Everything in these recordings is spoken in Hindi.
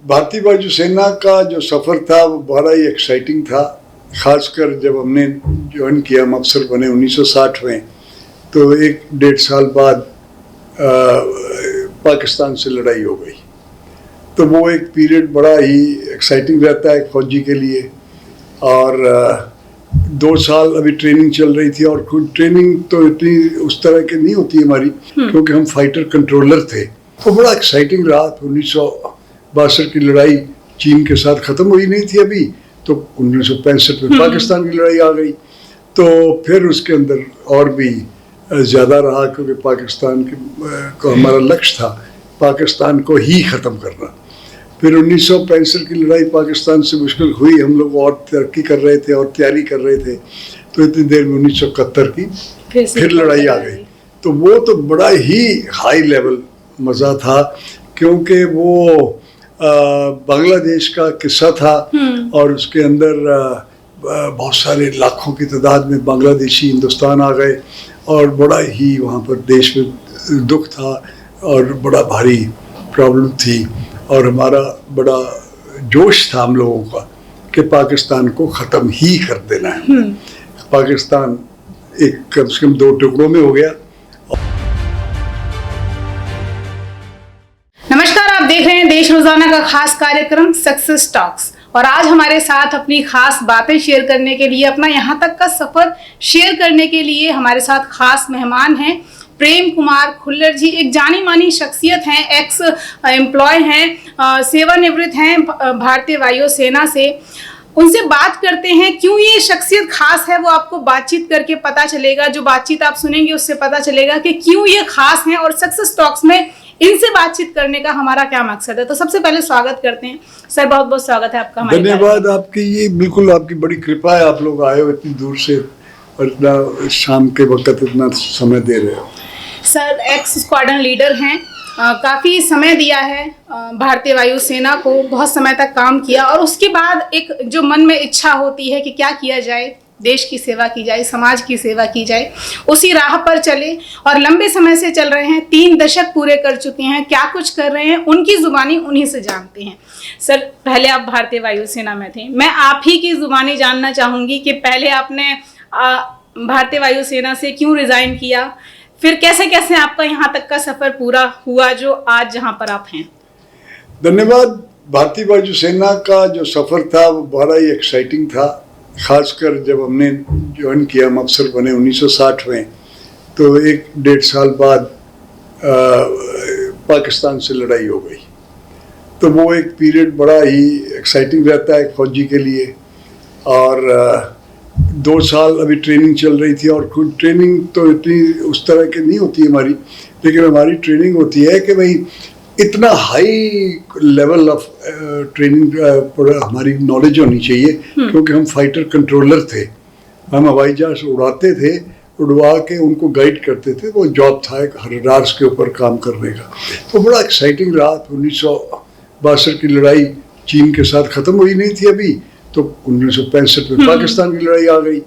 भारतीय वायुसेना का जो सफ़र था वो बड़ा ही एक्साइटिंग था। ख़ासकर जब हमने ज्वाइन किया, हम अफसर बने 1960 में, तो 1-1.5 साल बाद पाकिस्तान से लड़ाई हो गई। तो वो एक पीरियड बड़ा ही एक्साइटिंग रहता है फौजी के लिए। और 2 साल अभी ट्रेनिंग चल रही थी, और खुद ट्रेनिंग तो इतनी उस तरह की नहीं होती हमारी, क्योंकि हम फाइटर कंट्रोलर थे। तो बड़ा एक्साइटिंग रहा। 1962 की लड़ाई चीन के साथ ख़त्म हुई नहीं थी अभी, तो 1965 में पाकिस्तान की लड़ाई आ गई। तो फिर उसके अंदर और भी ज़्यादा रहा, क्योंकि पाकिस्तान को हमारा लक्ष्य था पाकिस्तान को ही ख़त्म करना। फिर 1965 की लड़ाई पाकिस्तान से मुश्किल हुई, हम लोग और तरक्की कर रहे थे और तैयारी कर रहे थे। तो इतनी देर में 1971 की फिर लड़ाई आ गई। तो वो तो बड़ा ही हाई लेवल मज़ा था, क्योंकि वो बांग्लादेश का किस्सा था, और उसके अंदर बहुत सारे लाखों की तादाद में बांग्लादेशी हिंदुस्तान आ गए, और बड़ा ही वहाँ पर देश में दुख था और बड़ा भारी प्रॉब्लम थी। और हमारा बड़ा जोश था हम लोगों का कि पाकिस्तान को ख़त्म ही कर देना है। पाकिस्तान एक कम से कम 2 टुकड़ों में हो गया। नमस्कार, आप देख रहे हैं देश रोजाना का खास कार्यक्रम सक्सेस टॉक्स, और आज हमारे साथ अपनी खास बातें शेयर करने के लिए, अपना यहाँ तक का सफर शेयर करने के लिए हमारे साथ खास मेहमान हैं प्रेम कुमार खुल्लर जी। एक जानी मानी शख्सियत हैं, एक्स एम्प्लॉय हैं, सेवानिवृत्त हैं भारतीय वायुसेना से। उनसे बात करते हैं क्यों ये शख्सियत खास है, वो आपको बातचीत करके पता चलेगा। जो बातचीत आप सुनेंगे उससे पता चलेगा कि क्यों ये खास हैं, और सक्सेस टॉक्स में इनसे बातचीत करने का हमारा क्या मकसद है। तो सबसे पहले स्वागत करते हैं सर, बहुत बहुत स्वागत है आपका हमारे। धन्यवाद आपकी, ये बिल्कुल आपकी बड़ी कृपा है, आप लोग आए हो इतनी दूर से और इतना शाम के वक्त इतना समय दे रहे हो। सर एक्स स्क्वाड्रन लीडर हैं, काफ़ी समय दिया है भारतीय वायुसेना को, बहुत समय तक काम किया, और उसके बाद एक जो मन में इच्छा होती है कि क्या किया जाए, देश की सेवा की जाए, समाज की सेवा की जाए, उसी राह पर चले और लंबे समय से चल रहे हैं। 3 दशक पूरे कर चुके हैं। क्या कुछ कर रहे हैं उनकी जुबानी उन्हीं से जानते हैं। सर, पहले आप भारतीय वायुसेना में थे, मैं आप ही की जुबानी जानना चाहूँगी कि पहले आपने भारतीय वायुसेना से क्यों रिज़ाइन किया, फिर कैसे कैसे आपका यहाँ तक का सफ़र पूरा हुआ जो आज जहाँ पर आप हैं। धन्यवाद। भारतीय वायुसेना का जो सफ़र था वो बड़ा ही एक्साइटिंग था। ख़ासकर जब हमने ज्वाइन किया, हम अफसर बने 1960 में, तो 1-1.5 साल बाद पाकिस्तान से लड़ाई हो गई। तो वो एक पीरियड बड़ा ही एक्साइटिंग रहता है फौजी के लिए। और 2 साल अभी ट्रेनिंग चल रही थी, और खुद ट्रेनिंग तो इतनी उस तरह की नहीं होती हमारी, लेकिन हमारी ट्रेनिंग होती है कि भाई इतना हाई लेवल ऑफ ट्रेनिंग पर हमारी नॉलेज होनी चाहिए, क्योंकि हम फाइटर कंट्रोलर थे। हम हवाई जहाज उड़ाते थे, उड़वा के उनको गाइड करते थे। वो जॉब था एक रडार्स के ऊपर काम करने का। तो बड़ा एक्साइटिंग रहा। 1962 की लड़ाई चीन के साथ ख़त्म हुई नहीं थी अभी, तो 1965 में पाकिस्तान की लड़ाई आ गई।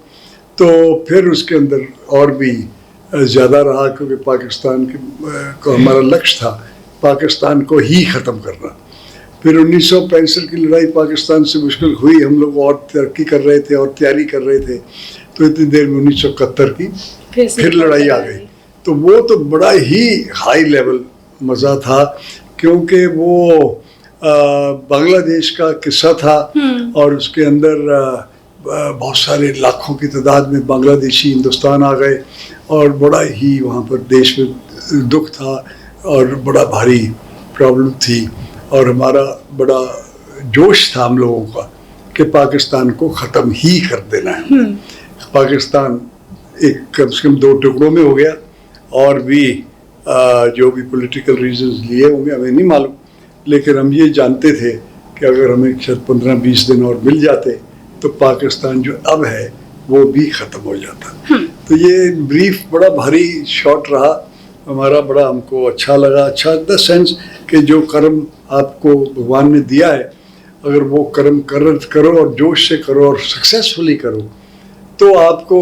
तो फिर उसके अंदर और भी ज़्यादा रहा, क्योंकि पाकिस्तान को हमारा लक्ष्य था पाकिस्तान को ही ख़त्म करना। फिर 1965 की लड़ाई पाकिस्तान से मुश्किल हुई, हम लोग और तरक्की कर रहे थे और तैयारी कर रहे थे। तो इतनी देर में 1971 की फिर लड़ाई आ गई। तो वो तो बड़ा ही हाई लेवल मज़ा था, क्योंकि वो बांग्लादेश का किस्सा था, और उसके अंदर बहुत सारे लाखों की तादाद में बांग्लादेशी हिंदुस्तान आ गए, और बड़ा ही वहाँ पर देश में दुख था और बड़ा भारी प्रॉब्लम थी। और हमारा बड़ा जोश था हम लोगों का कि पाकिस्तान को ख़त्म ही कर देना है। पाकिस्तान एक कम से कम 2 टुकड़ों में हो गया, और भी जो भी पॉलिटिकल रीजंस लिए होंगे हमें नहीं मालूम, लेकिन हम ये जानते थे कि अगर हमें शायद 15-20 दिन और मिल जाते तो पाकिस्तान जो अब है वो भी ख़त्म हो जाता। तो ये ब्रीफ बड़ा भारी शॉट रहा हमारा, बड़ा हमको अच्छा लगा। अच्छा इन द सेंस कि जो कर्म आपको भगवान ने दिया है, अगर वो कर्म करो और जोश से करो और सक्सेसफुली करो, तो आपको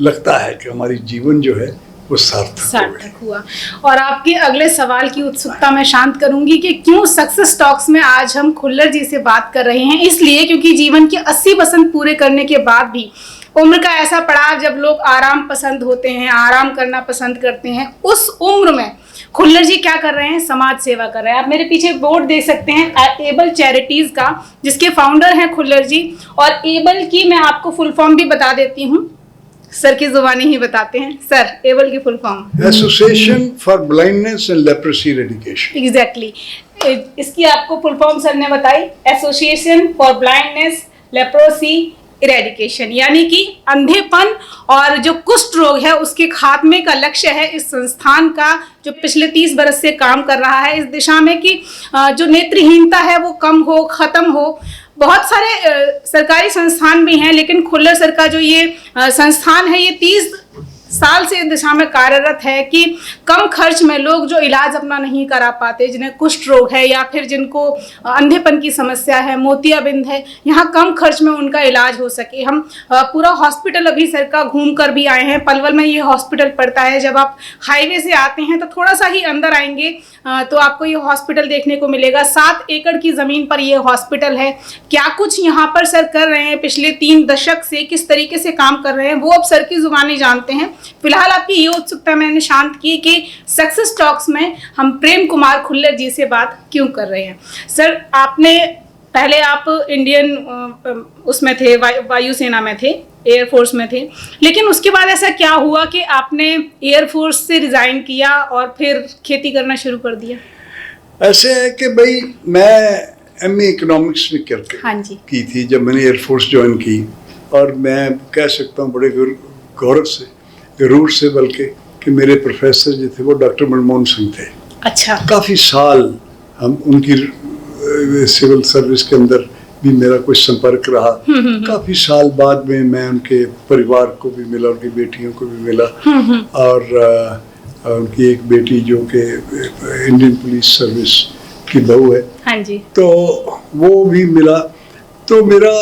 लगता है कि हमारी जीवन जो है वो सार्थक हुआ। और आपके अगले सवाल की उत्सुकता मैं शांत करूंगी कि क्यों सक्सेस टॉक्स में आज हम खुल्लर जी से बात कर रहे हैं। इसलिए क्योंकि जीवन के 80% पूरे करने के बाद भी उम्र का ऐसा पड़ाव जब लोग आराम पसंद होते हैं, आराम करना पसंद करते हैं, उस उम्र में खुल्लर जी क्या कर रहे हैं? समाज सेवा कर रहे हैं। आप मेरे पीछे बोर्ड देख सकते हैं एबल चैरिटीज का, जिसके फाउंडर हैं खुल्लर जी। और एबल की मैं आपको फुल फॉर्म भी बता देती हूँ, सर की जुबानी ही बताते हैं। सर, एबल की full form? Association for blindness and leprosy eradication. Exactly, इसकी आपको फुल फॉर्म सर ने बताई, association for blindness leprosy eradication, यानी कि अंधेपन और जो कुष्ठ रोग है उसके खात्मे का लक्ष्य है इस संस्थान का, जो पिछले 30 बरस से काम कर रहा है इस दिशा में कि जो नेत्रहीनता है वो कम हो, खत्म हो। बहुत सारे सरकारी संस्थान भी हैं, लेकिन खुल्लर सर का जो ये संस्थान है ये 30 साल से इस दिशा में कार्यरत है कि कम खर्च में लोग जो इलाज अपना नहीं करा पाते, जिन्हें कुष्ठ रोग है या फिर जिनको अंधेपन की समस्या है, मोतियाबिंद है, यहाँ कम खर्च में उनका इलाज हो सके। हम पूरा हॉस्पिटल अभी सर का घूम कर भी आए हैं। पलवल में ये हॉस्पिटल पड़ता है। जब आप हाईवे से आते हैं तो थोड़ा सा ही अंदर आएंगे तो आपको ये हॉस्पिटल देखने को मिलेगा। 7 एकड़ की ज़मीन पर ये हॉस्पिटल है। क्या कुछ यहाँ पर सर कर रहे हैं पिछले 3 दशक से, किस तरीके से काम कर रहे हैं, वो अब सर की जुबानी जानते हैं। फिलहाल आपकी ये उत्सुकता मैंने शांत की कि सक्सेस टॉक्स में हम प्रेम कुमार खुल्लर जी से बात क्यों कर रहे हैं। सर, आपने पहले आप इंडियन उसमें थे, वायुसेना में थे, एयरफोर्स में थे, लेकिन उसके बाद ऐसा क्या हुआ कि आपने एयरफोर्स से रिज़ाइन किया और फिर खेती करना शुरू कर दिया? ऐसे है कि भाई मैं MA इकोनॉमिक्स में करके की थी जब मैंने एयरफोर्स ज्वाइन की, और मैं कह सकता हूँ बड़े गौरव से, जरूर से बल्कि, कि मेरे प्रोफेसर जो थे वो डॉक्टर मनमोहन सिंह थे। अच्छा। काफ़ी साल हम उनकी सिविल सर्विस के अंदर भी मेरा कुछ संपर्क रहा। काफ़ी साल बाद में मैं उनके परिवार को भी मिला, उनकी बेटियों को भी मिला, और उनकी एक बेटी जो कि इंडियन पुलिस सर्विस की बहू है, हाँ जी, तो वो भी मिला। तो मेरा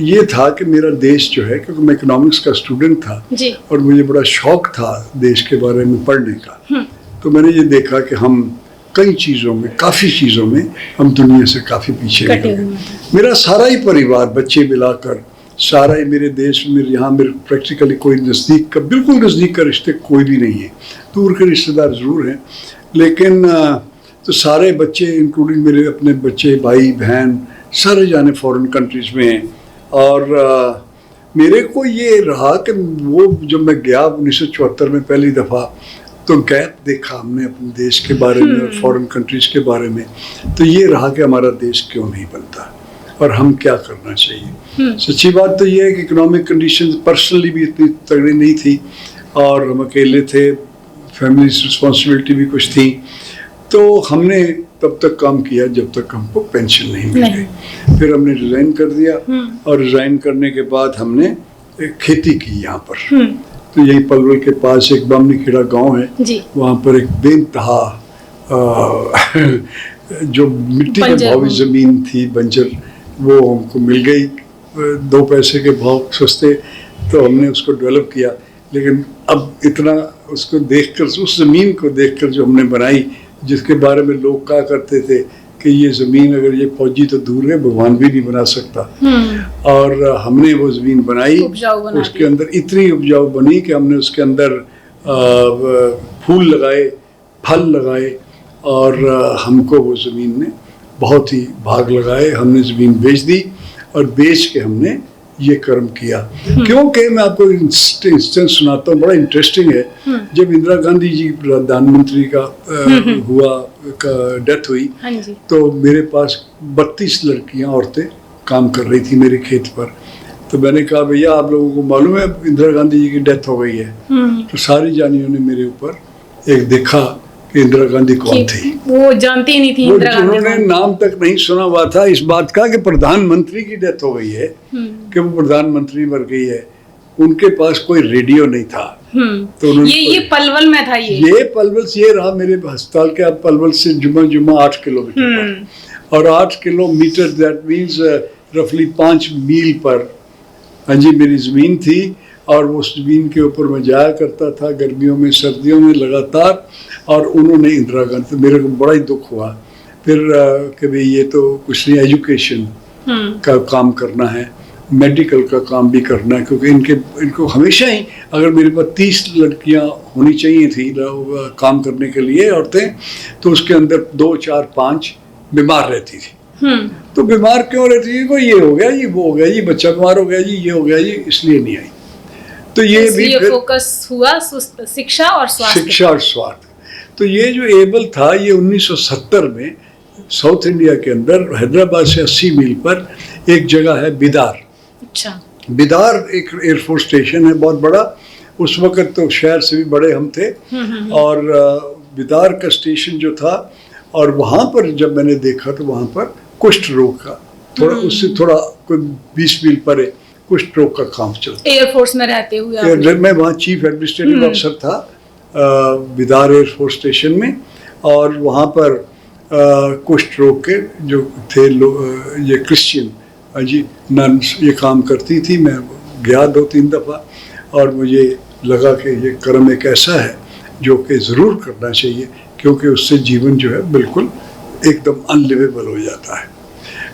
ये था कि मेरा देश जो है, क्योंकि मैं इकोनॉमिक्स का स्टूडेंट था जी, और मुझे बड़ा शौक था देश के बारे में पढ़ने का, तो मैंने ये देखा कि हम कई चीज़ों में, काफ़ी चीज़ों में हम दुनिया से काफ़ी पीछे निकल गए। मेरा सारा ही परिवार, बच्चे मिलाकर, सारा ही मेरे देश में, यहाँ मेरे प्रैक्टिकली कोई नज़दीक का, बिल्कुल नज़दीक का रिश्ते कोई भी नहीं है। दूर के रिश्तेदार ज़रूर हैं, लेकिन तो सारे बच्चे इंक्लूडिंग मेरे अपने बच्चे, भाई बहन, सारे जाने फॉरेन कंट्रीज़ में हैं। और मेरे को ये रहा कि वो जब मैं गया 1974 में पहली दफ़ा, तो गैप देखा हमने अपने देश के बारे में और फॉरेन कंट्रीज़ के बारे में, तो ये रहा कि हमारा देश क्यों नहीं बनता और हम क्या करना चाहिए। सच्ची बात तो ये है कि इकोनॉमिक कंडीशन पर्सनली भी इतनी तगड़ी नहीं थी, और हम अकेले थे, फैमिली रिस्पॉन्सिबिलिटी भी कुछ थी। तो हमने तब तक काम किया जब तक हमको पेंशन नहीं मिल गई। फिर हमने रिज़ाइन कर दिया, और रिज़ाइन करने के बाद हमने खेती की यहाँ पर। तो यही पलवल के पास एक बामनी खेड़ा गांव है, वहाँ पर एक बेनतहा जो मिट्टी के भावी ज़मीन थी, बंजर, वो हमको मिल गई 2 पैसे के भाव सस्ते। तो हमने उसको डेवलप किया, लेकिन अब इतना उसको देखकर, उस ज़मीन को देखकर जो हमने बनाई, जिसके बारे में लोग कहा करते थे कि ये ज़मीन अगर ये फौजी तो दूर है, भगवान भी नहीं बना सकता, और हमने वो ज़मीन बनाई। उसके अंदर इतनी उपजाऊ बनी कि हमने उसके अंदर फूल लगाए, फल लगाए, और हमको वो ज़मीन ने बहुत ही भाग लगाए। हमने ज़मीन बेच दी, और बेच के हमने ये कर्म किया। क्योंकि मैं आपको इंस्टेंस सुनाता हूँ, बड़ा इंटरेस्टिंग है। जब इंदिरा गांधी जी प्रधानमंत्री का डेथ हुई, तो मेरे पास 32 लड़कियां, औरतें काम कर रही थी मेरे खेत पर। तो मैंने कहा, भैया आप लोगों को मालूम है इंदिरा गांधी जी की डेथ हो गई है? तो सारी जानियों ने मेरे ऊपर एक देखा कि इंदिरा गांधी कौन थी। वो जानती ही नहीं थी इंदिरा गांधी, उन्होंने नाम तक नहीं सुना हुआ था इस बात का कि प्रधानमंत्री की डेथ हो गई है, कि वो प्रधानमंत्री मर गई है। उनके पास कोई रेडियो नहीं था। तो ये पलवल में था। ये पलवल से, ये रहा मेरे अस्पताल के, अब पलवल से जुमा 8 किलोमीटर पर, और 8 किलोमीटर दैट मीन्स रफली 5 मील पर, हाँ जी, मेरी ज़मीन थी। और वो ज़मीन के ऊपर मैं जाया करता था गर्मियों में सर्दियों में लगातार, और उन्होंने इंदिरा गांधी, मेरे को बड़ा ही दुख हुआ फिर कि भाई ये तो कुछ नहीं, एजुकेशन का काम करना है, मेडिकल का काम भी करना है, क्योंकि इनको हमेशा ही, अगर मेरे पास 30 लड़कियां होनी चाहिए थी काम करने के लिए, औरतें, तो उसके अंदर 2, 4, 5 बीमार रहती थी। तो बीमार क्यों रहती थी? कोई ये हो गया जी, वो हो गया जी, बच्चा बीमार हो गया जी, ये हो गया जी, इसलिए नहीं आई। तो ये भी फोकस हुआ शिक्षा और स्वास्थ्य। तो ये जो एबल था, ये 1970 में साउथ इंडिया के अंदर हैदराबाद से 80 मील पर एक जगह है बिदार। अच्छा। बिदार एक एयरफोर्स स्टेशन है बहुत बड़ा, उस वक्त तो शहर से भी बड़े हम थे। और बिदार का स्टेशन जो था, और वहाँ पर जब मैंने देखा तो वहाँ पर कुष्ठ रोग का थोड़ा, उससे थोड़ा कोई 20 मील परे कुष्ठ रोग का काम चलता। एयरफोर्स में रहते हुए मैं वहाँ चीफ एडमिनिस्ट्रेटिव अफसर था बिदार एयरफोर्स स्टेशन में, और वहाँ पर कुष्ठ रोग के जो थे ये क्रिश्चियन जी नन्स ये काम करती थी। मैं गया 2-3 दफ़ा, और मुझे लगा कि ये कर्म एक ऐसा है जो कि ज़रूर करना चाहिए, क्योंकि उससे जीवन जो है बिल्कुल एकदम अनलिवेबल हो जाता है।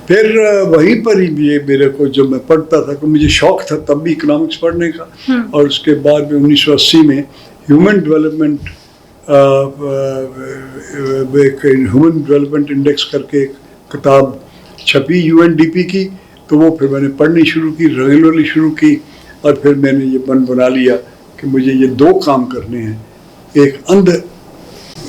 फिर वहीं पर ही ये मेरे को, जब मैं पढ़ता था, तो मुझे शौक़ था तब भी इकोनॉमिक्स पढ़ने का, और उसके बाद में 1980 में ह्यूमन डेवलपमेंट इंडेक्स करके एक किताब छपी UNDP की, तो वो फिर मैंने पढ़नी शुरू की, रेगुलरली शुरू की, और फिर मैंने ये मन बना लिया कि मुझे ये 2 काम करने हैं, एक अंध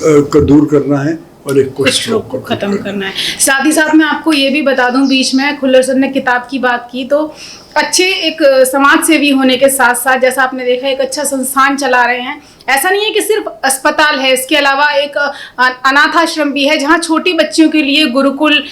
को दूर करना है और एक कुष्ठ रोग को खत्म करना है। साथ ही साथ मैं आपको ये भी बता दूं, बीच में खुल्लर सर ने किताब की बात की, तो अच्छे एक समाज सेवी होने के साथ साथ, जैसा आपने देखा, एक अच्छा संस्थान चला रहे हैं। ऐसा नहीं है कि सिर्फ अस्पताल है, इसके अलावा एक अनाथ आश्रम भी है, जहाँ छोटी बच्चियों के लिए गुरुकुल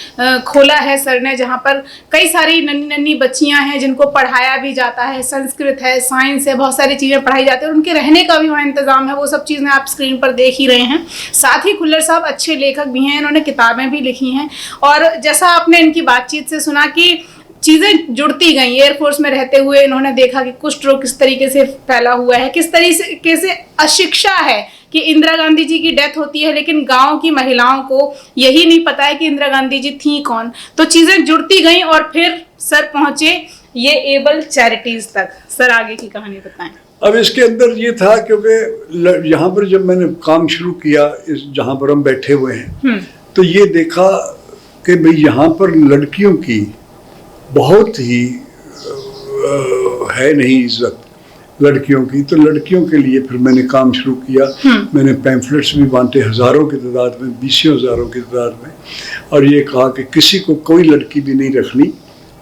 खोला है सर ने, जहाँ पर कई सारी नन्ही नन्ही बच्चियां हैं जिनको पढ़ाया भी जाता है, संस्कृत है, साइंस है, बहुत सारी चीज़ें पढ़ाई जाती है, और उनके रहने का भी वहाँ इंतजाम है। वो सब चीज़ें आप स्क्रीन पर देख ही रहे हैं। साथ ही खुल्लर साहब अच्छे लेखक भी हैं, इन्होंने किताबें भी लिखी हैं, और जैसा आपने इनकी बातचीत से सुना कि चीज़ें जुड़ती गई। एयरफोर्स में रहते हुए इन्होंने देखा कि कुष्ठ रोग किस तरीके से फैला हुआ है, किस तरीके से अशिक्षा है कि इंदिरा गांधी जी की डेथ होती है, लेकिन गांव की महिलाओं को यही नहीं पता है कि इंदिरा गांधी जी थी कौन। तो चीज़ें जुड़ती गई, और फिर सर पहुंचे ये एबल चैरिटीज़ तक। सर आगे की कहानी बताएं। अब इसके अंदर ये था, क्योंकि यहाँ पर जब मैंने काम शुरू किया, इस जहाँ पर हम बैठे हुए हैं, तो ये देखा कि भाई यहाँ पर लड़कियों की बहुत ही है नहीं इज्जत लड़कियों की। तो लड़कियों के लिए फिर मैंने काम शुरू किया। मैंने पैम्फलेट्स भी बांटे हज़ारों की तादाद में, 20 हज़ारों की तादाद में, और ये कहा कि किसी को कोई लड़की भी नहीं रखनी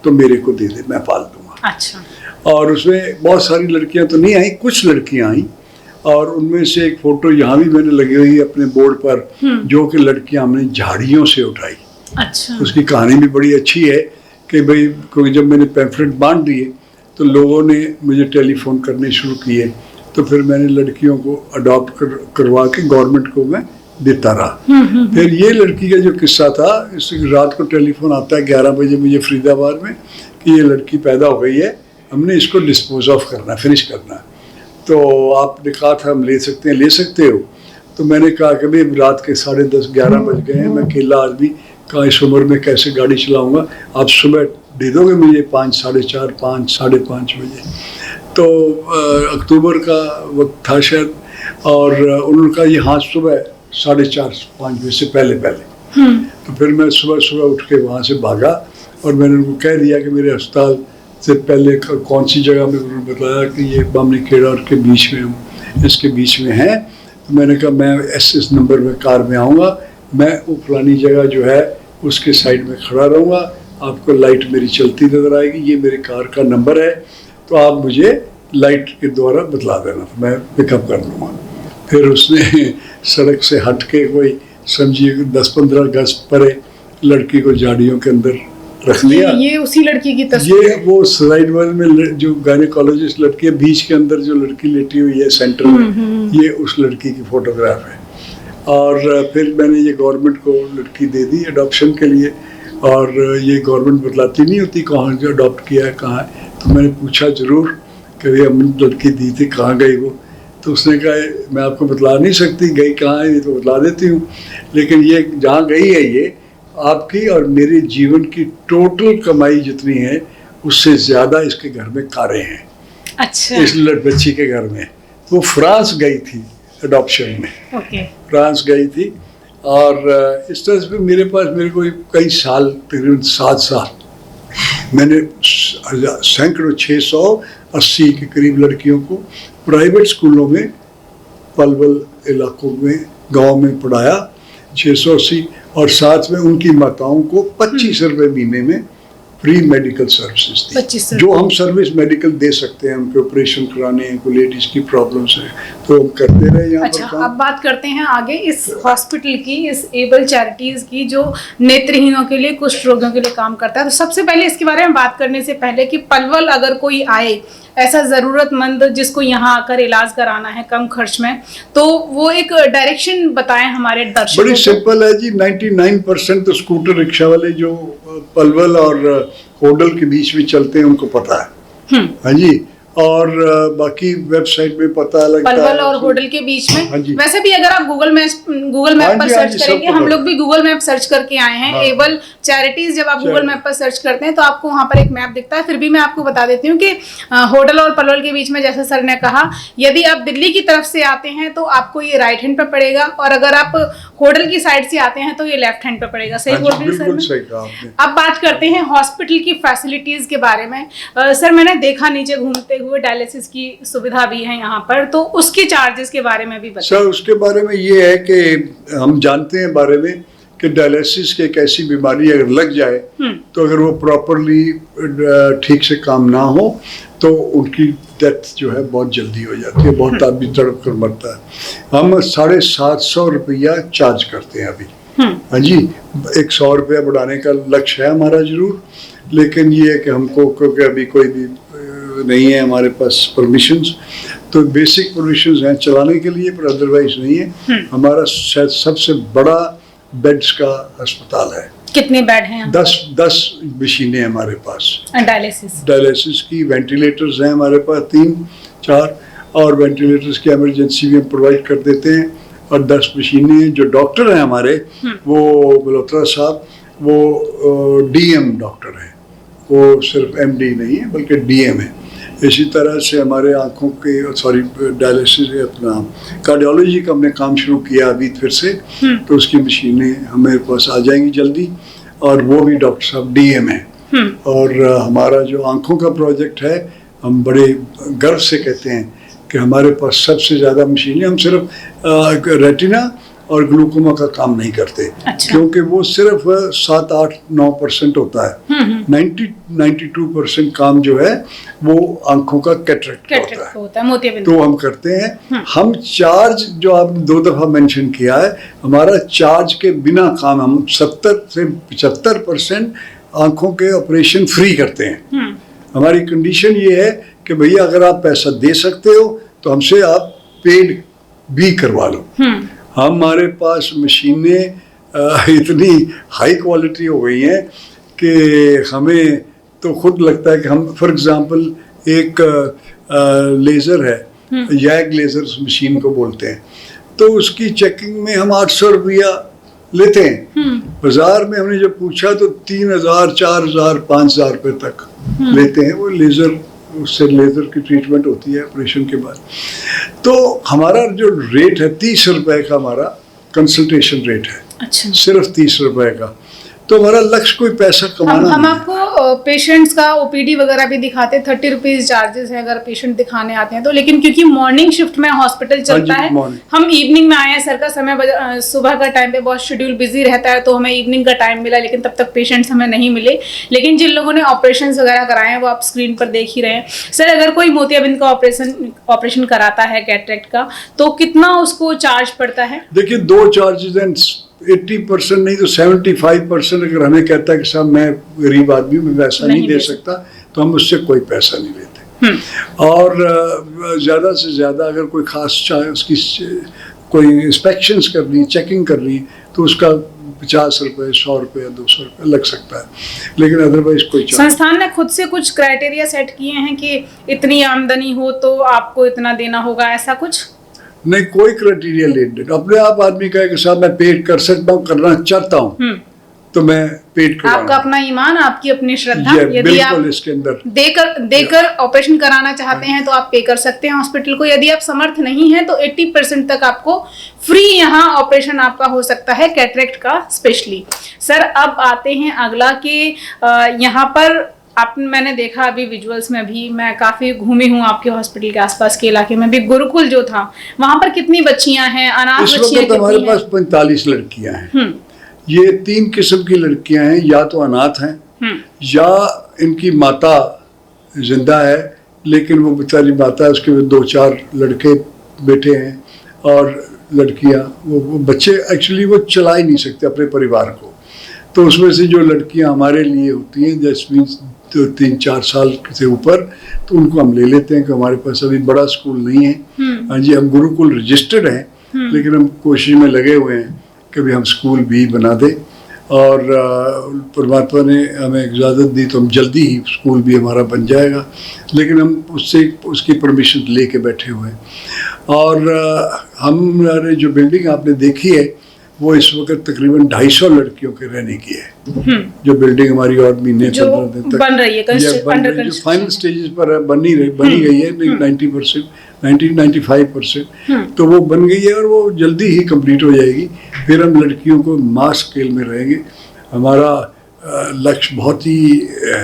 तो मेरे को दे दे, मैं पाल दूंगा। अच्छा। और उसमें बहुत सारी लड़कियां तो नहीं आई, कुछ लड़कियां आई, और उनमें से एक फ़ोटो यहाँ भी मैंने लगी हुई है अपने बोर्ड पर, जो कि लड़कियां हमने झाड़ियों से उठाई। अच्छा। उसकी कहानी भी बड़ी अच्छी है कि भाई, क्योंकि जब मैंने पैम्फलेट बांट दिए तो लोगों ने मुझे टेलीफोन करने शुरू किए, तो फिर मैंने लड़कियों को अडॉप्ट करवा के गवर्नमेंट को मैं देता रहा। फिर ये लड़की का जो किस्सा था, इस रात को टेलीफोन आता है 11 बजे मुझे फरीदाबाद में कि ये लड़की पैदा हो गई है, हमने इसको डिस्पोज ऑफ करना, फिनिश करना। तो आपने कहा था हम ले सकते हो। तो मैंने कहा कि भाई रात के 10:30-11 बज गए हैं, मैं अकेला आदमी कहाँ इस उम्र में कैसे गाड़ी चलाऊंगा, आप सुबह दे दोगे मुझे 5, 4:30, 5, 5:30 बजे। तो अक्टूबर का वक्त था शायद, और उन्होंने कहा ये हाँ सुबह 4:30-5 बजे से पहले। तो फिर मैं सुबह उठ के वहाँ से भागा, और मैंने उनको कह दिया कि मेरे अस्पताल से पहले कौन सी जगह में, उन्होंने बताया कि ये बामनी खेड़ा और के बीच में, इसके बीच में है। तो मैंने कहा मैं इस नंबर में कार में आऊँगा, मैं वो पुरानी जगह जो है उसके साइड में खड़ा रहूँगा, आपको लाइट मेरी चलती नज़र आएगी, ये मेरे कार का नंबर है, तो आप मुझे लाइट के द्वारा बतला देना, तो मैं पिकअप कर लूँगा। फिर उसने सड़क से हट के कोई समझिए 10-15 गज परे लड़की को झाड़ियों के अंदर रख लिया। ये उसी लड़की की तस्वीर? ये वो साइड वाल में जो गायनेकोलॉजिस्ट लड़की है, बीच के अंदर जो लड़की लेटी हुई है सेंटर में, ये उस लड़की की फोटोग्राफ है। और फिर मैंने ये गवर्नमेंट को लड़की दे दी अडॉप्शन के लिए, और ये गवर्नमेंट बतलाती नहीं होती कहाँ जो अडॉप्ट किया है कहाँ है। तो मैंने पूछा ज़रूर, कभी हम लड़की दी थी, कहाँ गई वो? तो उसने कहा मैं आपको बतला नहीं सकती गई कहाँ है, ये तो बतला देती हूँ, लेकिन ये जहाँ गई है ये आपकी और मेरे जीवन की टोटल कमाई जितनी है उससे ज़्यादा इसके घर में कारें हैं। अच्छा। इस बच्ची के घर में वो फ्रांस गई थी अडॉप्शन में। ओके। फ्रांस गई थी और इस तरह से मेरे को कई साल, तकरीबन 7 साल मैंने सैकड़ों 680 के करीब लड़कियों को प्राइवेट स्कूलों में पलवल इलाकों में गांव में पढ़ाया, 680, और साथ में उनकी माताओं को 25 रुपये महीने में फ्री मेडिकल सर्विसेज दी, जो हम सर्विस मेडिकल दे सकते हैं। उनके ऑपरेशन कराने हैं, कोई लेडीज की प्रॉब्लम्स है तो हम करते रहे यहाँ अच्छा, पर। अब बात करते हैं आगे इस हॉस्पिटल की, इस एबल चैरिटीज की जो नेत्रहीनों के लिए, कुष्ठ रोगियों के लिए काम करता है। तो सबसे पहले इसके बारे में बात करने से पहले कि पलवल अगर कोई आए ऐसा ज़रूरतमंद जिसको यहाँ आकर इलाज कराना है कम खर्च में, तो वो एक डायरेक्शन बताएं हमारे दर्शकों को। बड़ी सिंपल है जी। 99% तो स्कूटर रिक्शा वाले जो पलवल और होडल के बीच में चलते हैं उनको पता है। हाँ जी, और बाकी वेबसाइट में पता लगता है पलवल और होडल के बीच में। हाँ जी। वैसे भी अगर आप गूगल मैप पर सर्च करेंगे, हम लोग भी गूगल मैप सर्च करके आए हैं। हाँ। एबल चैरिटीज जब आप गूगल मैप पर सर्च करते हैं तो आपको वहां पर एक मैप दिखता है। फिर भी मैं आपको बता देती हूँ कि होडल और पलवल के बीच में, जैसे सर ने कहा, यदि आप दिल्ली की तरफ से आते हैं तो आपको ये राइट हैंड पे पड़ेगा, और अगर आप होडल की साइड से आते हैं तो ये लेफ्ट हैंड पे पड़ेगा। सही बोल रही हूँ सर? सही कहा आपने। अब बात करते हैं हॉस्पिटल की फैसिलिटीज के बारे में। सर मैंने देखा नीचे घूमते हुए डायलिसिस की सुविधा भी है यहाँ पर, तो उसके चार्जेस के बारे में भी बताइए। सर उसके बारे में ये है कि हम जानते हैं बारे में कि डायलिसिस की एक ऐसी बीमारी अगर लग जाए तो अगर वो प्रॉपरली ठीक से काम ना हो तो उनकी डेथ जो है बहुत जल्दी हो जाती है, बहुत आदमी तड़प कर मरता है। हम 750 रुपया चार्ज करते हैं अभी। हाँ जी, 100 रुपया बढ़ाने का लक्ष्य है हमारा जरूर, लेकिन ये है कि हमको, क्योंकि अभी कोई भी नहीं है हमारे पास परमिशंस, तो बेसिक परमिशंस हैं चलाने के लिए, पर अदरवाइज नहीं है। हमारा शायद सबसे बड़ा बेड्स का अस्पताल है। कितने बेड हैं? 10 मशीनें हमारे पास डायलिसिस की। वेंटिलेटर्स हैं हमारे पास 3-4, और वेंटिलेटर्स की इमरजेंसी भी हम प्रोवाइड कर देते हैं। और 10 मशीनें हैं। जो डॉक्टर हैं हमारे, वो मल्होत्रा साहब, वो डीएम डॉक्टर हैं, वो सिर्फ एमडी नहीं है बल्कि डीएम है। इसी तरह से हमारे आँखों के, सॉरी, डायलिसिस, अपना कार्डियोलॉजी का हमने काम शुरू किया अभी फिर से, तो उसकी मशीनें हमारे पास आ जाएंगी जल्दी, और वो भी डॉक्टर साहब डीएम हैं। और हमारा जो आँखों का प्रोजेक्ट है, हम बड़े गर्व से कहते हैं कि हमारे पास सबसे ज़्यादा मशीनें, हम सिर्फ रेटिना और ग्लूकोमा का काम नहीं करते। अच्छा। क्योंकि वो सिर्फ 7-8-9% होता है। 92% काम जो है वो आंखों का कैटरेक्ट होता है, मोतियाबिंद। तो हम करते हैं। हम चार्ज, जो आपने 2 दफ़ा मेंशन किया है, हमारा चार्ज के बिना काम, हम 70 से 75% आंखों के ऑपरेशन फ्री करते हैं। हमारी कंडीशन ये है कि भैया अगर आप पैसा दे सकते हो तो हमसे आप पेड भी करवा लो। हमारे पास मशीनें इतनी हाई क्वालिटी हो गई हैं कि हमें तो खुद लगता है कि हम, फॉर एग्जांपल, एक लेज़र है, यैग लेज़र मशीन को बोलते हैं, तो उसकी चेकिंग में हम 800 रुपया लेते हैं। बाजार में हमने जब पूछा तो 3000, 4000, 5000 रुपये तक लेते हैं। वो लेज़र, उससे लेज़र की ट्रीटमेंट होती है ऑपरेशन के बाद। तो हमारा जो रेट है 30 रुपए का, हमारा कंसल्टेशन रेट है। अच्छा। सिर्फ 30 रुपए का। तो हमारा लक्ष्य कोई पैसा कमाना हम आपको पेशेंट्स का ओपीडी वगैरह भी दिखाते हैं। 30 रुपीज चार्जेस है अगर पेशेंट दिखाने आते हैं तो, लेकिन क्योंकि मॉर्निंग शिफ्ट में हॉस्पिटल चलता है, हम इवनिंग में आए हैं। सर का समय सुबह का टाइम पे बहुत शेड्यूल बिजी रहता है, तो हमें इवनिंग का टाइम मिला, लेकिन तब तक पेशेंट्स हमें नहीं मिले। लेकिन जिन लोगों ने ऑपरेशन वगैरह कराए हैं वो आप स्क्रीन पर देख ही रहे हैं। सर अगर कोई मोतियाबिंद का ऑपरेशन कराता है, कैटरेक्ट का, तो कितना उसको चार्ज पड़ता है? देखिए, 2 चार्जेस हैं। 80% नहीं तो 75% अगर हमें कहता है कि साहब मैं गरीब आदमी हूँ, मैं पैसा नहीं दे सकता, तो हम उससे कोई पैसा नहीं लेते। और ज़्यादा से ज़्यादा अगर कोई ख़ास चाहे उसकी कोई इंस्पेक्शंस करनी, चेकिंग करनी, तो उसका 50 रुपये, 100 रुपये, 200 रुपये लग सकता है, लेकिन अदरवाइज कोई चार्ज। संस्थान ने खुद से कुछ क्राइटेरिया सेट किए हैं कि इतनी आमदनी हो तो आपको इतना देना होगा, ऐसा कुछ? नहीं, कोई क्राइटेरिया लेट अपने आप आदमी कहे कि साहब मैं पेड कर सकता हूँ, करना चाहता हूँ तो मैं पेड कर। आपका अपना ईमान, आपकी अपनी श्रद्धा, यदि आप इसके अंदर देकर ऑपरेशन कराना चाहते हैं तो आप पे कर सकते हैं हॉस्पिटल को। यदि आप समर्थ नहीं है तो 80% तक आपको फ्री यहाँ ऑपरेशन आपका हो सकता है, कैटरेक्ट का स्पेशली। सर अब आते हैं अगला कि यहाँ पर मैंने देखा अभी विजुअल्स में भी, मैं काफी घूमी हूँ आपके हॉस्पिटल के आसपास के इलाके में भी, गुरुकुल जो था वहां पर कितनी बच्चियां हैं, अनाथ बच्चियां कितनी हैं? हमारे पास 45 लड़कियां हैं। ये 3 किस्म की लड़कियां हैं, या तो अनाथ हैं या इनकी माता जिंदा है लेकिन वो बेचारी माता, उसके 2-4 लड़के बेटे हैं और लड़कियां, वो बच्चे एक्चुअली वो चला ही नहीं सकते अपने परिवार को। तो उसमें से जो लड़कियां हमारे लिए होती हैं जस्ट मीन्स 3-4 साल से ऊपर, तो उनको हम ले लेते हैं कि हमारे पास अभी बड़ा स्कूल नहीं है। हाँ जी, हम गुरुकुल रजिस्टर्ड हैं लेकिन हम कोशिश में लगे हुए हैं कि भी हम स्कूल भी बना दें, और परमात्मा ने हमें इजाज़त दी तो हम जल्दी ही स्कूल भी हमारा बन जाएगा, लेकिन हम उसकी परमिशन लेके बैठे हुए हैं। और हमारे जो बिल्डिंग आपने देखी है वो इस वक्त तकरीबन 250 लड़कियों के रहने की है। जो बिल्डिंग हमारी और महीने 15 दिन तक बन रही है, जो फाइनल स्टेजेस पर है, बनी गई है 90%, 90-95%, तो वो बन गई है और वो जल्दी ही कंप्लीट हो जाएगी। फिर हम लड़कियों को मास स्केल में रहेंगे। हमारा लक्ष्य बहुत ही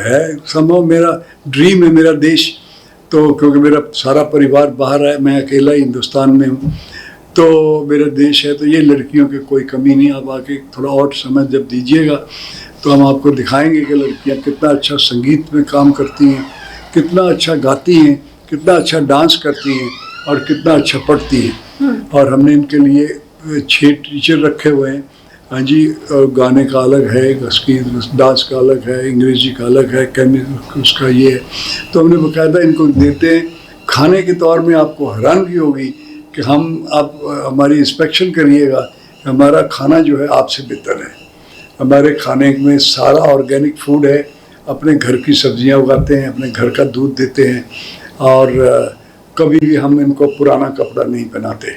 है, संभव मेरा ड्रीम है, मेरा देश, तो क्योंकि मेरा सारा परिवार बाहर है, मैं अकेला ही हिंदुस्तान में हूँ, तो मेरा देश है, तो ये लड़कियों की कोई कमी नहीं। आप आके थोड़ा और समय जब दीजिएगा तो हम आपको दिखाएंगे कि लड़कियाँ कितना अच्छा संगीत में काम करती हैं, कितना अच्छा गाती हैं, कितना अच्छा डांस करती हैं और कितना अच्छा पढ़ती हैं। और हमने इनके लिए 6 टीचर रखे हुए हैं। हाँ जी, गाने का अलग है, डांस का अलग है, अंग्रेजी का अलग है, केमिस्ट्री उसका ये है। तो हमने बाकायदा इनको देते हैं। खाने के तौर में आपको हैरानगी होगी कि आप हमारी इंस्पेक्शन करिएगा, हमारा खाना जो है आपसे बेहतर है। हमारे खाने में सारा ऑर्गेनिक फूड है, अपने घर की सब्जियां उगाते हैं, अपने घर का दूध देते हैं, और कभी भी हम इनको पुराना कपड़ा नहीं पहनाते।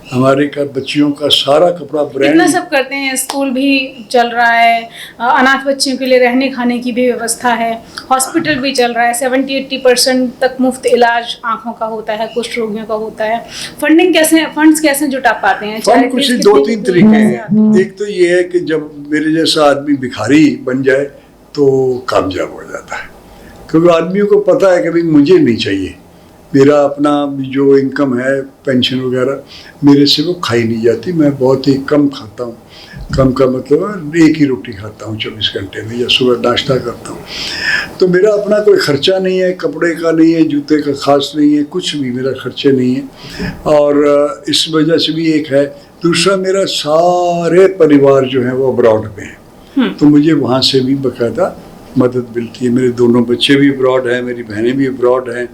हमारे बच्चियों का सारा कपड़ा ब्रांड। इतना सब करते हैं, स्कूल भी चल रहा है, अनाथ बच्चियों के लिए रहने खाने की भी व्यवस्था है, हॉस्पिटल भी चल रहा है, 70-80% तक मुफ्त इलाज आंखों का होता है, कुष्ठ रोगियों का होता है। फंड्स कैसे जुटा पाते हैं? फंड कुछ 2-3 तरीके हैं। एक तो ये है कि जब मेरे जैसा आदमी भिखारी बन जाए तो कामयाब हो जाता है, क्योंकि आदमियों को पता है कि भाई मुझे नहीं चाहिए, मेरा अपना जो इनकम है पेंशन वगैरह मेरे से वो खाई नहीं जाती, मैं बहुत ही कम खाता हूँ। कम का मतलब एक ही रोटी खाता हूँ 24 घंटे में, या सुबह नाश्ता करता हूँ। तो मेरा अपना कोई ख़र्चा नहीं है, कपड़े का नहीं है, जूते का ख़ास नहीं है, कुछ भी मेरा खर्चे नहीं है। और इस वजह से भी एक है। दूसरा, मेरा सारे परिवार जो है वो अब्रॉड में है, तो मुझे वहाँ से भी बाकायदा मदद मिलती है। मेरे दोनों बच्चे भी अब्रॉड हैं, मेरी बहनें भी अब्रॉड हैं,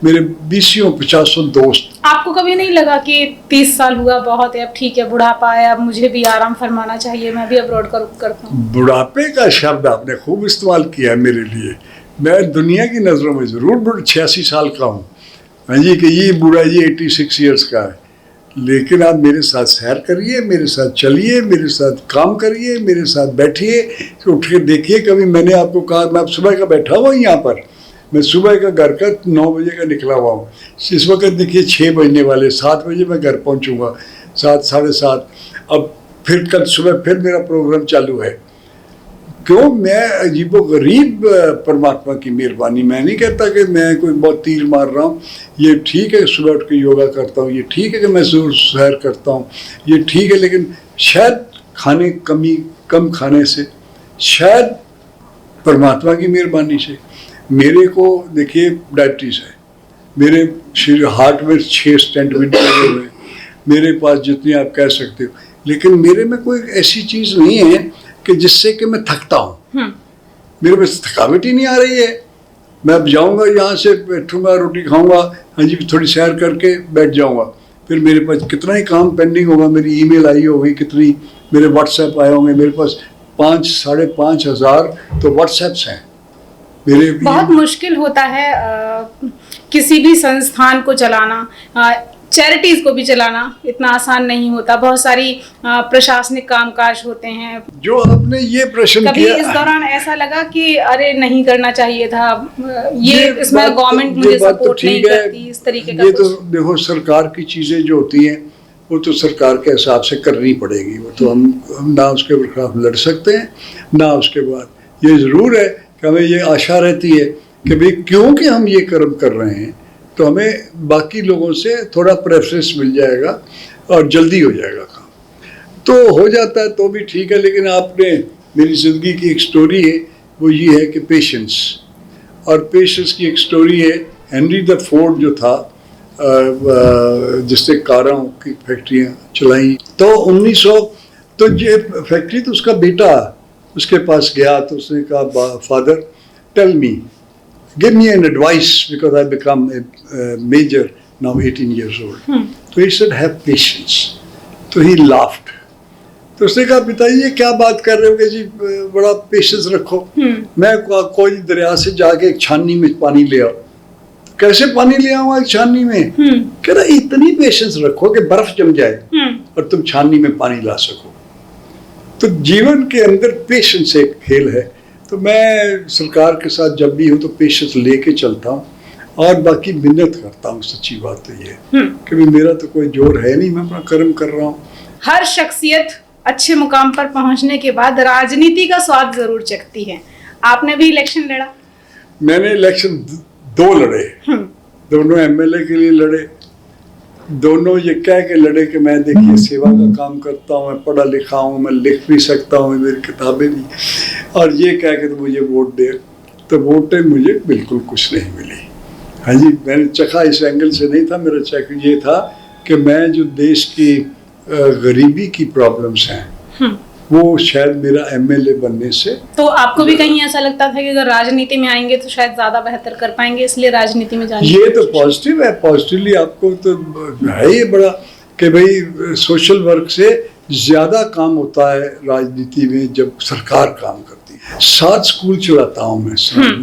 मेरे 20-50 दोस्त। आपको कभी नहीं लगा कि 30 साल हुआ बहुत है, अब ठीक है, बुढ़ापा है, अब मुझे भी आराम फरमाना चाहिए, मैं भी अब्रॉड का रुख करता हूँ? बुढ़ापे का शब्द आपने खूब इस्तेमाल किया है मेरे लिए। मैं दुनिया की नज़रों में ज़रूर 86 साल का हूँ, हाँ जी, कि ये बूढ़ा जी 86 ईयर्स का है, लेकिन आप मेरे साथ सैर करिए, मेरे साथ चलिए, मेरे साथ काम करिए, मेरे साथ बैठिए, उठ के देखिए। कभी मैंने आपको कहा मैं सुबह का बैठा हुआ यहाँ पर, मैं सुबह का घर का 9 बजे का निकला हुआ हूँ। इस वक्त देखिए 6 बजने वाले, 7 बजे मैं घर पहुँचूँगा, 7 साढ़े 7। अब फिर कल सुबह फिर मेरा प्रोग्राम चालू है। क्यों? मैं अजीबोगरीब परमात्मा की मेहरबानी। मैं नहीं कहता कि मैं कोई बहुत तीर मार रहा हूँ। ये ठीक है सुबह उठ के योगा करता हूँ, ये ठीक है कि मैं ज़रूर सैर करता हूँ, ये ठीक है, लेकिन शायद कम खाने से, शायद परमात्मा की मेहरबानी से मेरे को देखिए डायबिटीज़ है, मेरे शरीर हार्ट में 6 स्टेंट भी लगे हुए हैं, मेरे पास जितनी आप कह सकते हो, लेकिन मेरे में कोई ऐसी चीज़ नहीं है कि जिससे कि मैं थकता हूँ। मेरे पास थकावट ही नहीं आ रही है। मैं अब जाऊँगा यहाँ से, बैठूँगा, रोटी खाऊँगा, हाँ जी, थोड़ी सैर करके बैठ जाऊँगा, फिर मेरे पास कितना ही काम पेंडिंग होगा, मेरी ईमेल आई होगी कितनी, मेरे व्हाट्सएप आए होंगे, मेरे पास 5-5.5 हज़ार तो व्हाट्सएप्स हैं मेरे। बहुत मुश्किल होता है किसी भी संस्थान को चलाना, चैरिटीज को भी चलाना इतना आसान नहीं होता। बहुत सारी प्रशासनिक कामकाज होते हैं। जो आपने ये प्रश्न कभी किया, इस दौरान ऐसा लगा कि अरे नहीं करना चाहिए था, ये इसमें गवर्नमेंट मुझे सपोर्ट नहीं करती, इस तरीके का ये कुछ? तो देखो, सरकार की चीज़ें जो होती हैं वो तो सरकार के हिसाब से करनी पड़ेगी। वो तो हम ना उसके खिलाफ लड़ सकते हैं ना उसके बाद। ये ज़रूर है कि हमें ये आशा रहती है कि भाई क्योंकि हम ये कर्म कर रहे हैं तो हमें बाकी लोगों से थोड़ा प्रेफरेंस मिल जाएगा और जल्दी हो जाएगा काम। तो हो जाता है तो भी ठीक है, लेकिन आपने मेरी ज़िंदगी की एक स्टोरी है, वो ये है कि पेशेंस, और पेशेंस की एक स्टोरी है। हेनरी द फोर्ड जो था, जिसने कारों की फैक्ट्रियाँ चलाई, तो 1900 तो ये फैक्ट्री तो उसका बेटा उसके पास गया तो उसने कहा, father tell me, give me an advice because I become a major now 18 years old. So he said have patience. So he laughed. तो उसने कहा, पिताजी ये क्या बात कर रहे हो कि जी बड़ा पेशेंस रखो। मैं कोई दरिया से जाके एक छाननी में पानी ले आओ, कैसे पानी ले आऊंगा एक छाननी में? कह रहा इतनी पेशेंस रखो कि बर्फ जम जाए और तुम छाननी में पानी ला सको। तो जीवन के अंदर पेशेंस एक खेल है। तो मैं सरकार के साथ जब भी हूँ तो पेशेंस लेके चलता हूँ और बाकी मिन्नत करता हूँ। सच्ची बात तो ये कि मेरा तो कोई जोर है नहीं, मैं अपना कर्म कर रहा हूँ। हर शख्सियत अच्छे मुकाम पर पहुंचने के बाद राजनीति का स्वाद जरूर चखती है। आपने भी इलेक्शन लड़ा? मैंने इलेक्शन 2 लड़े, दोनों एमएलए के लिए लड़े। दोनों ये कह के लड़े कि मैं देखिए सेवा का काम करता हूँ, मैं पढ़ा लिखा हूँ, मैं लिख भी सकता हूँ, मेरी किताबें भी, और ये कह के तो मुझे वोट दे। तो वोटें मुझे बिल्कुल कुछ नहीं मिली। हाँ जी, मैंने चखा इस एंगल से नहीं था। मेरा चख ये था कि मैं जो देश की गरीबी की प्रॉब्लम्स हैं वो शायद मेरा एमएलए बनने से। तो आपको भी कहीं ऐसा लगता था कि अगर राजनीति में आएंगे तो शायद ज्यादा बेहतर कर पाएंगे, इसलिए राजनीति में जाने? ये तो पॉजिटिव है, पॉजिटिवली आपको तो है ये बड़ा कि भाई सोशल वर्क से ज्यादा काम होता है राजनीति में जब सरकार काम करती है। 7 स्कूल चलाता हूँ मैं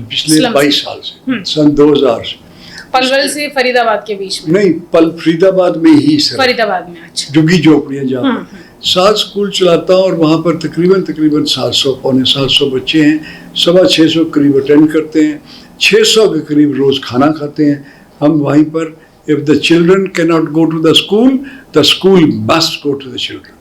पिछले 22 साल से, सन 2000 से। पलवल से फरीदाबाद के बीच में? नहीं, फरीदाबाद में ही सर, फरीदाबाद में। अच्छा। झुग्गी झोपड़ियाँ जहाँ पर 7 स्कूल चलाता हूँ और वहाँ पर तकरीबन 700 पौने 700 बच्चे हैं। 650 करीब अटेंड करते हैं, 600 के करीब रोज़ खाना खाते हैं। हम वहीं पर, if the children can not go to the school must go to the children.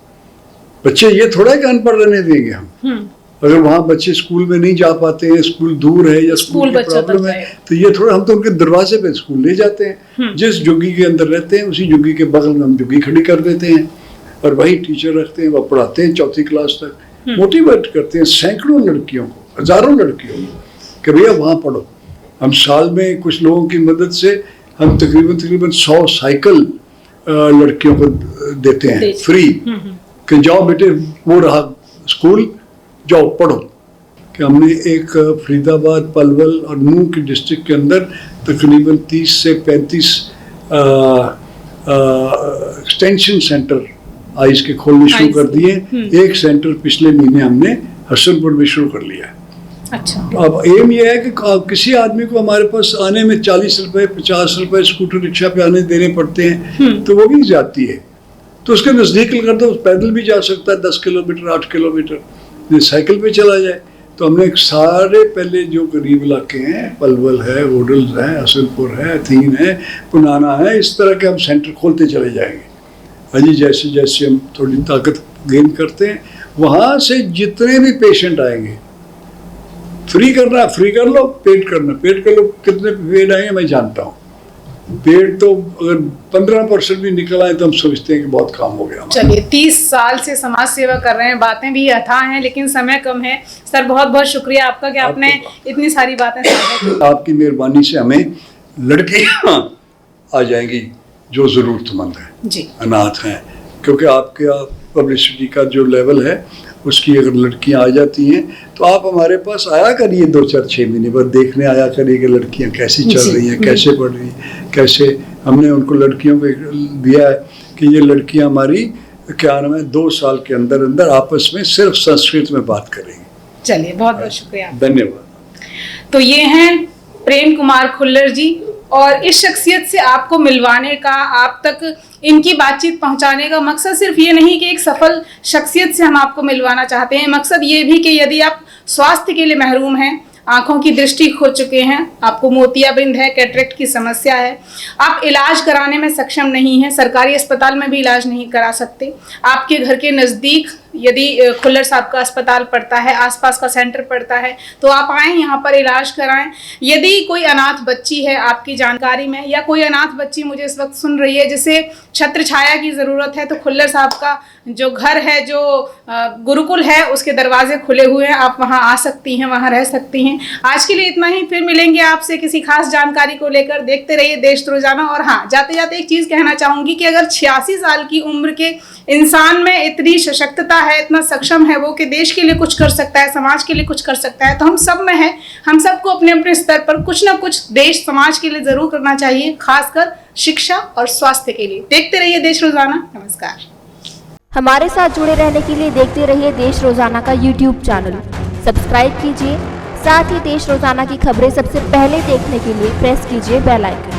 बच्चे ये थोड़ा कि अनपढ़ रहने देंगे हम। अगर वहाँ बच्चे स्कूल में नहीं जा पाते हैं, स्कूल दूर है या स्कूल की प्रॉब्लम है, तो ये थोड़ा हम तो उनके दरवाजे पे स्कूल ले जाते हैं। जिस झुग्गी के अंदर रहते हैं उसी झुग्गी के बगल में हम झुग्गी खड़ी कर देते हैं और वही टीचर रखते हैं, वह पढ़ाते हैं 4वीं क्लास तक, मोटिवेट करते हैं सैकड़ों लड़कियों को, हजारों लड़कियों को कि भैया वहाँ पढ़ो। हम साल में कुछ लोगों की मदद से हम तकरीबन 100 साइकिल लड़कियों को देते हैं फ्री, कि जाओ बेटे वो रहा स्कूल, जाओ पढ़ो। कि हमने एक फरीदाबाद, पलवल और नूह की डिस्ट्रिक्ट के अंदर तकरीबन 30 से 35 एक्सटेंशन सेंटर आइस के खोलने शुरू कर दिए। एक सेंटर पिछले महीने हमने हसनपुर में शुरू कर लिया। अच्छा। अब एम ये है कि किसी आदमी को हमारे पास आने में 40 रुपए 50 रुपए स्कूटर रिक्शा पे आने देने पड़ते हैं, तो वो भी जाती है। तो उसके नज़दीक कर दो, पैदल भी जा सकता है 10 किलोमीटर 8 किलोमीटर, साइकिल पे चला जाए। तो हमने सारे पहले जो करीब इलाके हैं, पलवल है, होडल्स है, हसनपुर है, थीन है, पुनाना है, इस तरह के हम सेंटर खोलते चले जाएंगे। अजी जैसे जैसे हम थोड़ी ताकत गेन करते हैं, वहाँ से जितने भी पेशेंट आएंगे, फ्री करना है फ्री कर लो, पेड करना पेड कर लो। कितने पेड आएंगे मैं जानता हूँ। पेड तो अगर 15% भी निकल आए तो हम सोचते हैं कि बहुत काम हो गया। चलिए, 30 साल से समाज सेवा कर रहे हैं, बातें भी अथाह हैं लेकिन समय कम है। सर बहुत बहुत शुक्रिया आपका कि आपने इतनी सारी बातें साझा की। आपकी मेहरबानी से हमें लड़कियां आ जाएंगी जो ज़रूरतमंद हैं जी, अनाथ हैं, क्योंकि आपके पब्लिसिटी का जो लेवल है उसकी अगर लड़कियां आ जाती हैं तो आप हमारे पास आया करिए 2-4-6 महीने बाद देखने आया करिए कि लड़कियां कैसी चल रही हैं, कैसे पढ़ रही हैं, कैसे हमने उनको लड़कियों को दिया है कि ये लड़कियां हमारी क्या नाम है 2 साल के अंदर अंदर आपस में सिर्फ संस्कृत में बात करेंगी। चलिए, बहुत बहुत शुक्रिया। धन्यवाद। तो ये हैं प्रेम कुमार खुल्लर जी, और इस शख्सियत से आपको मिलवाने का, आप तक इनकी बातचीत पहुंचाने का मकसद सिर्फ ये नहीं कि एक सफल शख्सियत से हम आपको मिलवाना चाहते हैं, मकसद ये भी कि यदि आप स्वास्थ्य के लिए महरूम हैं, आंखों की दृष्टि खो चुके हैं, आपको मोतियाबिंद है, कैटरेक्ट की समस्या है, आप इलाज कराने में सक्षम नहीं हैं, सरकारी अस्पताल में भी इलाज नहीं करा सकते, आपके घर के नज़दीक यदि खुल्लर साहब का अस्पताल पड़ता है, आसपास का सेंटर पड़ता है, तो आप आएँ यहाँ पर इलाज कराएं। यदि कोई अनाथ बच्ची है आपकी जानकारी में, या कोई अनाथ बच्ची मुझे इस वक्त सुन रही है जिसे छत्र छाया की ज़रूरत है, तो खुल्लर साहब का जो घर है, जो गुरुकुल है, उसके दरवाजे खुले हुए हैं, आप वहाँ आ सकती हैं, वहाँ रह सकती हैं। आज के लिए इतना ही, फिर मिलेंगे आपसे किसी खास जानकारी को लेकर। देखते रहिए देश रोजाना। और हाँ, जाते जाते एक चीज़ कहना चाहूँगी कि अगर 86 साल की उम्र के इंसान में इतनी सशक्तता है, इतना सक्षम है वो कि देश के लिए कुछ कर सकता है, समाज के लिए कुछ कर सकता है, तो हम सब में है। हम सबको अपने अपने स्तर पर कुछ ना कुछ देश समाज के लिए ज़रूर करना चाहिए, खासकर शिक्षा और स्वास्थ्य के लिए। देखते रहिए देश रोजाना। नमस्कार। हमारे साथ जुड़े रहने के लिए देखते रहिए देश रोजाना का YouTube चैनल सब्सक्राइब कीजिए। साथ ही देश रोजाना की खबरें सबसे पहले देखने के लिए प्रेस कीजिए बेल आइकन।